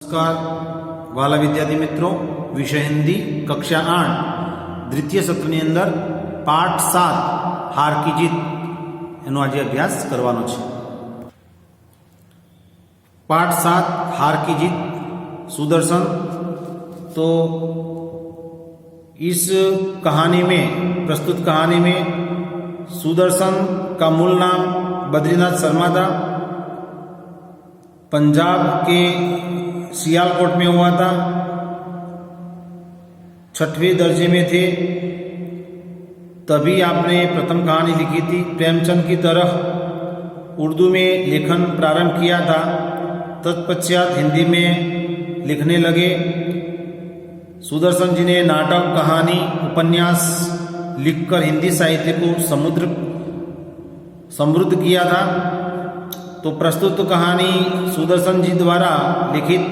नमस्कार वाला विद्यार्थी मित्रों, विषय हिंदी कक्षा 8 દ્વિતીય સત્રની અંદર પાઠ 7 હાર કી જીત એનો આજે અભ્યાસ કરવાનો છે। पाठ 7 हार की जीत सुदर्शन। तो इस कहानी में, प्रस्तुत कहानी में सुदर्शन का मूल नाम बद्रीनाथ शर्मा था। पंजाब के सियालकोट में हुआ था। 6वें दर्जे में थे तभी आपने प्रथम कहानी लिखी थी। प्रेमचंद की तरह उर्दू में लेखन प्रारंभ किया था, तत्पश्चात हिंदी में लिखने लगे। सुदर्शन जी ने नाटक, कहानी, उपन्यास लिखकर हिंदी साहित्य को समृद्ध किया था। तो प्रस्तुत कहानी सुदर्शन जी द्वारा लिखित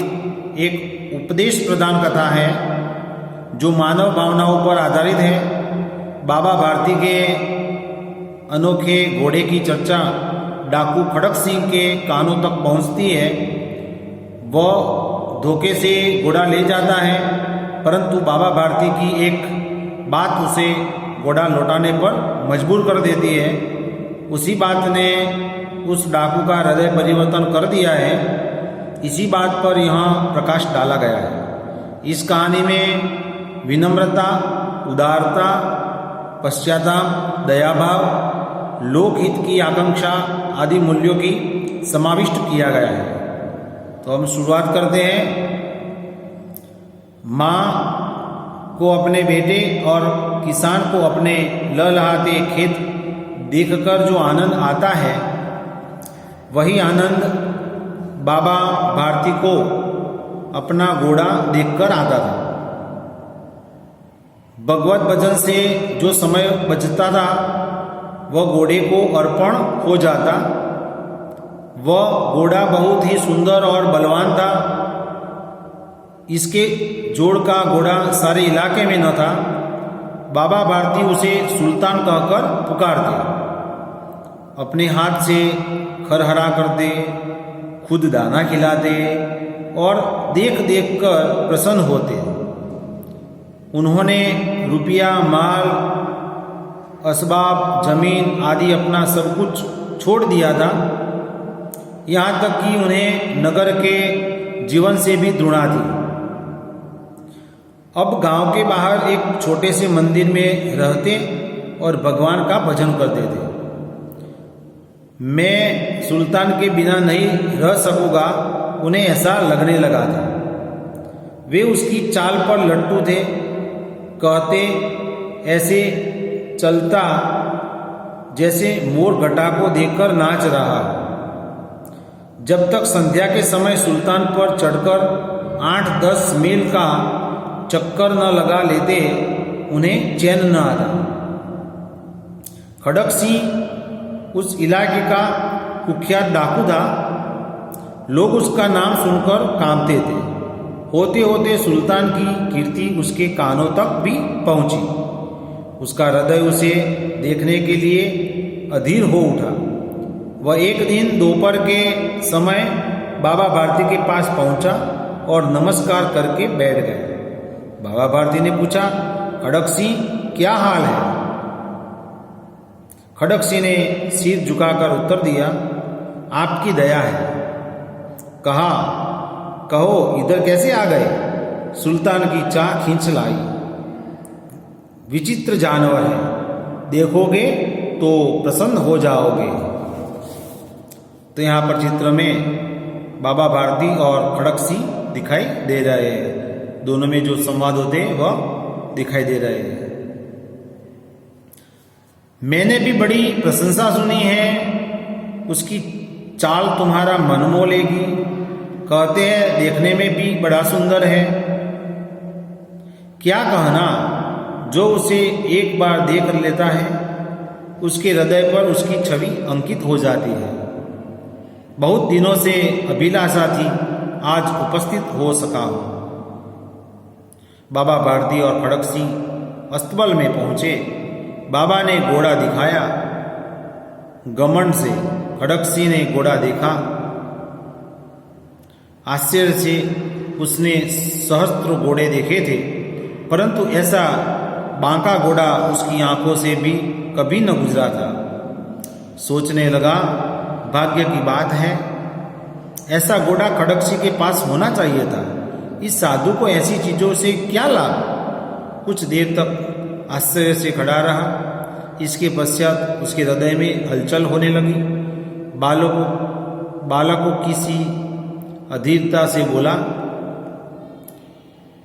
एक उपदेश प्रदान कथा है जो मानव भावनाओं पर आधारित है। बाबा भारती के अनोखे घोड़े की चर्चा डाकू खड़क सिंह के कानों तक पहुंचती है। वह धोखे से घोड़ा ले जाता है, परंतु बाबा भारती की एक बात उसे घोड़ा लौटाने पर मजबूर कर देती है। उसी बात ने उस डाकू का हृदय परिवर्तन कर दिया है। इसी बात पर यहाँ प्रकाश डाला गया है। इस कहानी में विनम्रता, उदारता, पश्चाताप, दयाभाव, लोकहित की आकांक्षा आदि मूल्यों की समाविष्ट किया गया है। तो हम शुरुआत करते हैं। माँ को अपने बेटे और किसान को अपने लहलहाते खेत देखकर जो आनंद आता है, वही आनंद बाबा भारती को अपना घोड़ा देखकर आता था। भगवत भजन से जो समय बचता था वह घोड़े को अर्पण हो जाता। वह घोड़ा बहुत ही सुंदर और बलवान था। इसके जोड़ का घोड़ा सारे इलाके में न था। बाबा भारती उसे सुल्तान कहकर पुकारते, अपने हाथ से खरहरा करते, खुद दाना खिलाते और देख देख कर प्रसन्न होते। उन्होंने रुपया, माल, असबाब, जमीन आदि अपना सब कुछ छोड़ दिया था। यहाँ तक कि उन्हें नगर के जीवन से भी घृणा थी। अब गांव के बाहर एक छोटे से मंदिर में रहते और भगवान का भजन करते थे। मैं सुल्तान के बिना नहीं रह सकूंगा, उन्हें ऐसा लगने लगा था। वे उसकी चाल पर लट्टू थे। कहते ऐसे चलता जैसे मोर घटा को देखकर नाच रहा। जब तक संध्या के समय सुल्तान पर चढ़कर 8-10 मील का चक्कर न लगा लेते, उन्हें चैन न आता। खड़क सिंह उस इलाके का कुख्यात डाकू था। लोग उसका नाम सुनकर कांपते थे। होते होते सुल्तान की कीर्ति उसके कानों तक भी पहुंची। उसका हृदय उसे देखने के लिए अधीर हो उठा। वह एक दिन दोपहर के समय बाबा भारती के पास पहुंचा और नमस्कार करके बैठ गया। बाबा भारती ने पूछा, खड़क सिंह क्या हाल है? खड़क सिंह ने सिर झुकाकर उत्तर दिया, आपकी दया है। कहा, कहो इधर कैसे आ गए? सुल्तान की चाह खींच लाई। विचित्र जानवर है, देखोगे तो प्रसन्न हो जाओगे। तो यहाँ पर चित्र में बाबा भारती और खड़क सिंह दिखाई दे रहे हैं। दोनों में जो संवाद होते हैं वह दिखाई दे रहे हैं। मैंने भी बड़ी प्रशंसा सुनी है, उसकी चाल तुम्हारा मन मोह लेगी। कहते हैं देखने में भी बड़ा सुंदर है। क्या कहना, जो उसे एक बार देख लेता है उसके हृदय पर उसकी छवि अंकित हो जाती है। बहुत दिनों से अभिलाषा थी, आज उपस्थित हो सका हूं। बाबा भारती और खड़क सिंह अस्तबल में पहुंचे। बाबा ने घोड़ा दिखाया। घमंड से खड़क सिंह ने घोड़ा देखा। आश्चर्य से उसने सहस्त्र घोड़े देखे थे, परंतु ऐसा बांका घोड़ा उसकी आंखों से भी कभी न गुजरा था। सोचने लगा, भाग्य की बात है, ऐसा घोड़ा खड़गसी के पास होना चाहिए था। इस साधु को ऐसी चीजों से क्या लाभ। कुछ देर तक आश्चर्य से खड़ा रहा। इसके पश्चात उसके हृदय में हलचल होने लगी। बालकों किसी अधीरता से बोला,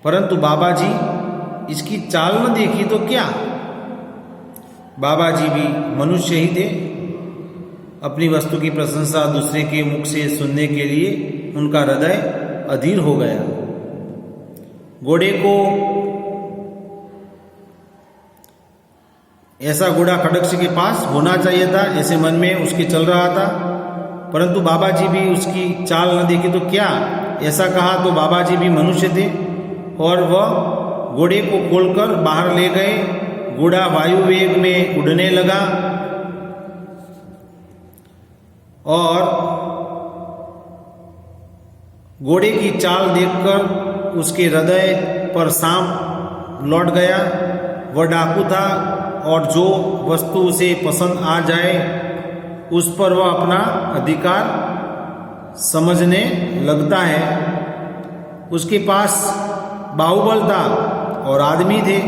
परंतु बाबा जी, इसकी चाल न देखी तो क्या। बाबा जी भी मनुष्य ही थे। अपनी वस्तु की प्रशंसा दूसरे के मुख से सुनने के लिए उनका हृदय अधीर हो गया। घोड़े को ऐसा घोड़ा खड़गसी के पास होना चाहिए था, ऐसे मन में उसके चल रहा था। परंतु बाबा जी भी उसकी चाल न देखी तो क्या। ऐसा कहा तो बाबा जी भी मनुष्य थे और वह घोड़े को खोलकर बाहर ले गए। घोड़ा वायु वेग में उड़ने लगा और घोड़े की चाल देखकर उसके हृदय पर सांप लौट गया। वह डाकू था और जो वस्तु उसे पसंद आ जाए उस पर वह अपना अधिकार समझने लगता है। उसके पास बाहुबल था और आदमी थे।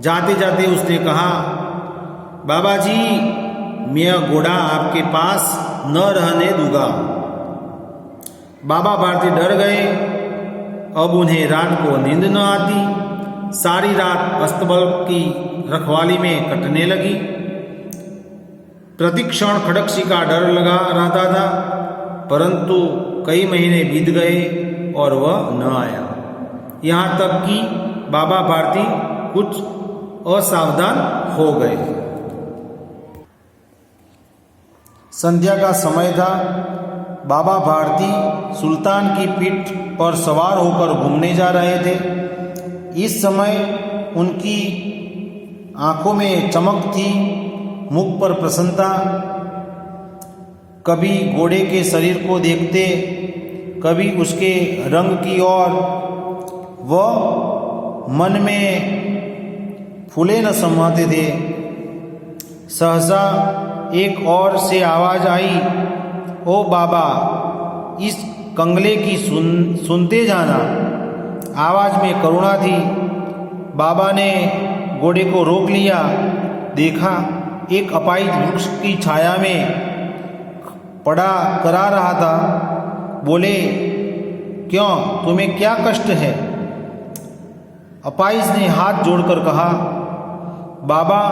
जाते जाते उसने कहा, बाबा जी, मैं यह घोड़ा आपके पास न रहने दूंगा। बाबा भारती डर गए। अब उन्हें रात को नींद न आती। सारी रात अस्तबल की रखवाली में कटने लगी। प्रतिक्षण खड़गसी का डर लगा रहता था, परंतु कई महीने बीत गए और वह न आया। यहाँ तक कि बाबा भारती कुछ असावधान हो गए। संध्या का समय था। बाबा भारती सुल्तान की पीठ पर सवार होकर घूमने जा रहे थे। इस समय उनकी आंखों में चमक थी, मुख पर प्रसन्नता। कभी घोड़े के शरीर को देखते, कभी उसके रंग की ओर। वह मन में फूले न समाते थे। सहसा एक और से आवाज आई, ओ बाबा, इस कंगले की सुनते जाना। आवाज में करुणा थी। बाबा ने घोड़े को रोक लिया। देखा एक अपाहिज वृक्ष की छाया में पड़ा करा रहा था। बोले, क्यों, तुम्हें क्या कष्ट है। अपाहिज ने हाथ जोड़कर कहा, बाबा,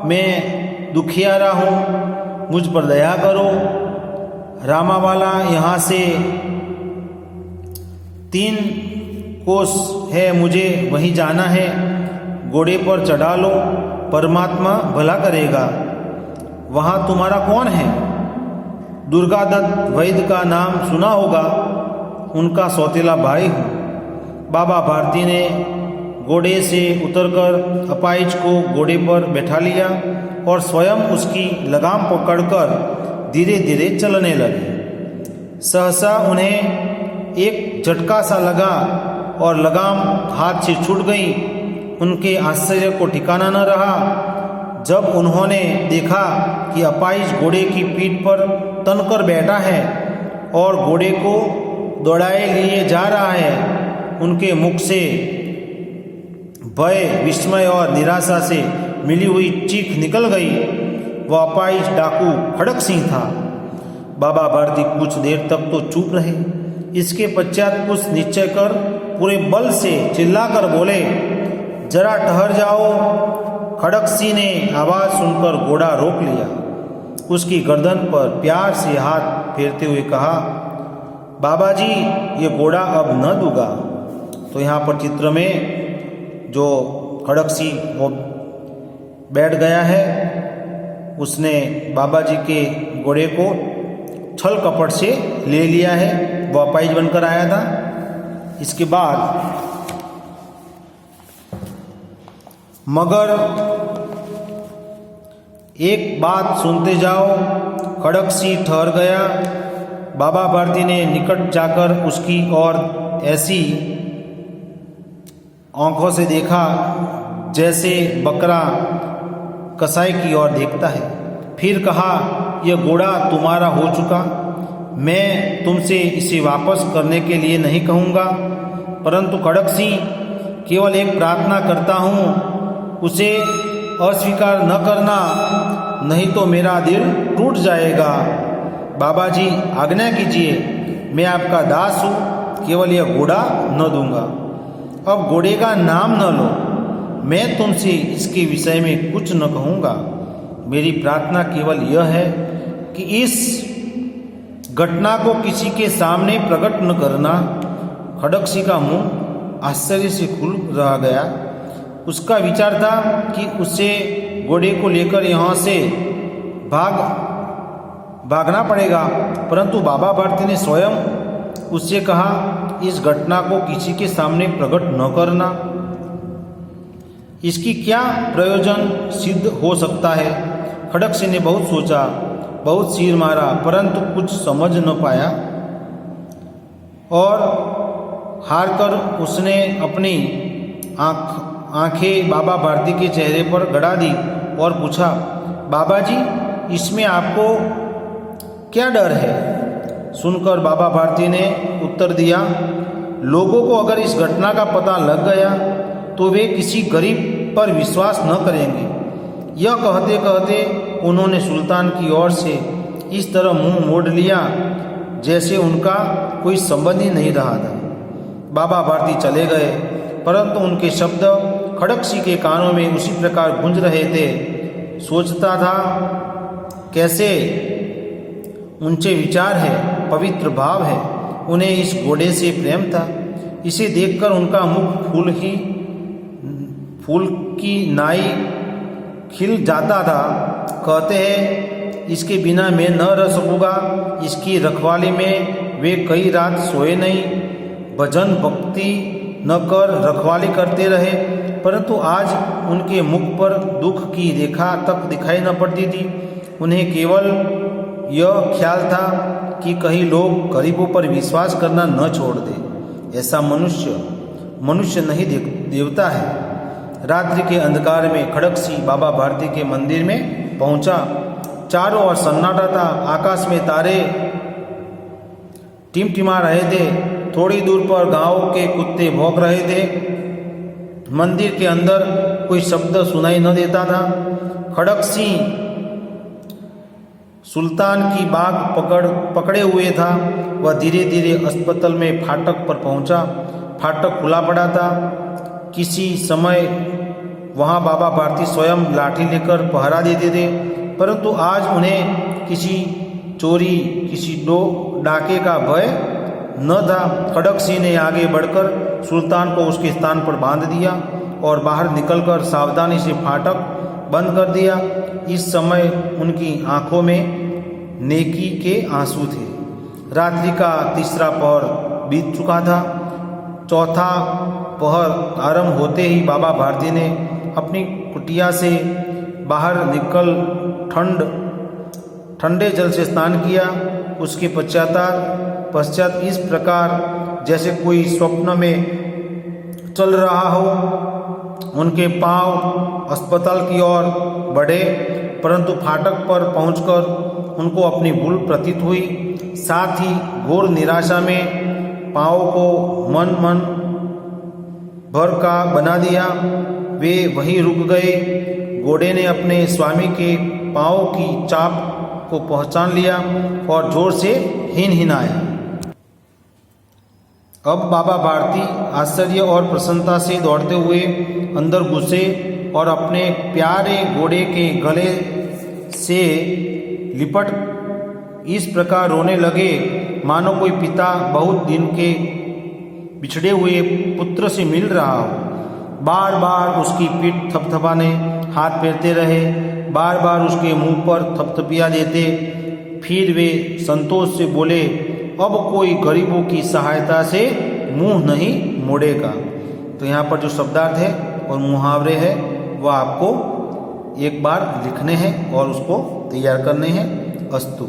मैं दुखियारा हूँ, मुझ पर दया करो। रामावाला यहाँ से 3 कोस है, मुझे वहीं जाना है। घोड़े पर चढ़ा लो, परमात्मा भला करेगा। वहाँ तुम्हारा कौन है। दुर्गादत्त वैद्य का नाम सुना होगा, उनका सौतेला भाई हूँ। बाबा भारती ने घोड़े से उतरकर अपाहिज को घोड़े पर बैठा लिया और स्वयं उसकी लगाम पकड़कर धीरे धीरे चलने लगे। सहसा उन्हें एक झटका सा लगा और लगाम हाथ से छूट गई। उनके आश्चर्य को ठिकाना न रहा जब उन्होंने देखा कि अपाहिज घोड़े की पीठ पर तनकर बैठा है और घोड़े को दौड़ाए लिए जा रहा है। उनके मुख से भय, विस्मय और निराशा से मिली हुई चीख निकल गई। वह अपाहिज डाकू खड़गसी था। बाबा भारती कुछ देर तक तो चुप रहे। इसके पश्चात कुछ निश्चय कर पूरे बल से चिल्लाकर बोले, जरा ठहर जाओ। खड़गसी ने आवाज सुनकर घोड़ा रोक लिया। उसकी गर्दन पर प्यार से हाथ फेरते हुए कहा, बाबा जी, ये घोड़ा अब न दूंगा। तो यहाँ पर चित्र में जो खड़गसी वो बैठ गया है, उसने बाबा जी के घोड़े को छल कपट से ले लिया है। वह अपाहिज बनकर आया था। इसके बाद मगर एक बात सुनते जाओ। खड़गसी ठहर गया। बाबा भारती ने निकट जाकर उसकी ओर ऐसी आंखों से देखा जैसे बकरा कसाई की ओर देखता है। फिर कहा, यह घोड़ा तुम्हारा हो चुका, मैं तुमसे इसे वापस करने के लिए नहीं कहूँगा, परंतु खड़क सिंह केवल एक प्रार्थना करता हूँ, उसे अस्वीकार न करना, नहीं तो मेरा दिल टूट जाएगा। बाबा जी आज्ञा कीजिए, मैं आपका दास हूँ, केवल यह घोड़ा न दूंगा। अब घोड़े का नाम न लो, मैं तुमसे इसके विषय में कुछ न कहूँगा। मेरी प्रार्थना केवल यह है कि इस घटना को किसी के सामने प्रकट न करना। खड़क सिंह का मुंह आश्चर्य से खुल रह गया। उसका विचार था कि उसे घोड़े को लेकर यहाँ से भागना पड़ेगा, परंतु बाबा भारती ने स्वयं उससे कहा, इस घटना को किसी के सामने प्रकट न करना। इसकी क्या प्रयोजन सिद्ध हो सकता है? खड़क सिंह ने बहुत सोचा, बहुत सिर मारा, परंतु कुछ समझ न पाया और हार कर उसने अपनी आंखें बाबा भारती के चेहरे पर गड़ा दी और पूछा, बाबा जी, इसमें आपको क्या डर है? सुनकर बाबा भारती ने उत्तर दिया, लोगों को अगर इस घटना का पता लग गया तो वे किसी गरीब पर विश्वास न करेंगे। यह कहते कहते उन्होंने सुल्तान की ओर से इस तरह मुंह मोड़ लिया जैसे उनका कोई संबंध ही नहीं रहा था। बाबा भारती चले गए, परंतु उनके शब्द खड़क सिंह के कानों में उसी प्रकार गूंज रहे थे। सोचता था, कैसे ऊंचे विचार है, पवित्र भाव है, उन्हें इस घोड़े से प्रेम था। इसे देखकर उनका मुख फूल की नाई खिल जाता था। कहते हैं, इसके बिना मैं न रह सकूँगा। इसकी रखवाली में वे कई रात सोए नहीं, भजन भक्ति न कर रखवाली करते रहे, परंतु आज उनके मुख पर दुख की रेखा तक दिखाई न पड़ती थी। उन्हें केवल यह ख्याल था कि कहीं लोग गरीबों पर विश्वास करना न छोड़ दे। ऐसा मनुष्य नहीं देवता है। रात्रि के अंधकार में खड़क सिंह बाबा भारती के मंदिर में पहुंचा। चारों ओर सन्नाटा था, आकाश में तारे टिमटिमा रहे थे। थोड़ी दूर पर गांव के कुत्ते भौंक रहे थे। मंदिर के अंदर कोई शब्द सुनाई न देता था। खड़क सिंह सुल्तान की बाग पकड़े हुए था। वह धीरे धीरे अस्पताल में फाटक पर पहुंचा। फाटक खुला पड़ा था। किसी समय वहां बाबा भारती स्वयं लाठी लेकर पहरा देते थे, परंतु आज उन्हें किसी चोरी, किसी डाके का भय न था। खड़क सिंह ने आगे बढ़कर सुल्तान को उसके स्थान पर बांध दिया और बाहर निकलकर सावधानी से फाटक बंद कर दिया। इस समय उनकी आंखों में नेकी के आंसू थे। रात्रि का तीसरा पहर बीत चुका था। चौथा पहर आरंभ होते ही बाबा भारती ने अपनी कुटिया से बाहर निकल ठंडे जल से स्नान किया। उसके पश्चात इस प्रकार जैसे कोई स्वप्न में चल रहा हो, उनके पांव अस्पताल की ओर बढ़े, परंतु फाटक पर पहुंचकर उनको अपनी भूल प्रतीत हुई। साथ ही घोर निराशा में पांव को मन भर का बना दिया। वे वहीं रुक गए। घोड़े ने अपने स्वामी के पांव की चाप को पहचान लिया और जोर से हिनहिनाया। अब बाबा भारती आश्चर्य और प्रसन्नता से दौड़ते हुए अंदर घुसे और अपने प्यारे घोड़े के गले से लिपट इस प्रकार रोने लगे मानो कोई पिता बहुत दिन के बिछड़े हुए पुत्र से मिल रहा हो। बार बार उसकी पीठ थपथपाने हाथ फेरते रहे, बार बार उसके मुंह पर थपथपिया देते। फिर वे संतोष से बोले, अब कोई गरीबों की सहायता से मुंह नहीं मोड़ेगा। तो यहाँ पर जो शब्दार्थ है और मुहावरे हैं वह आपको एक बार लिखने हैं और उसको तैयार करने हैं। अस्तु।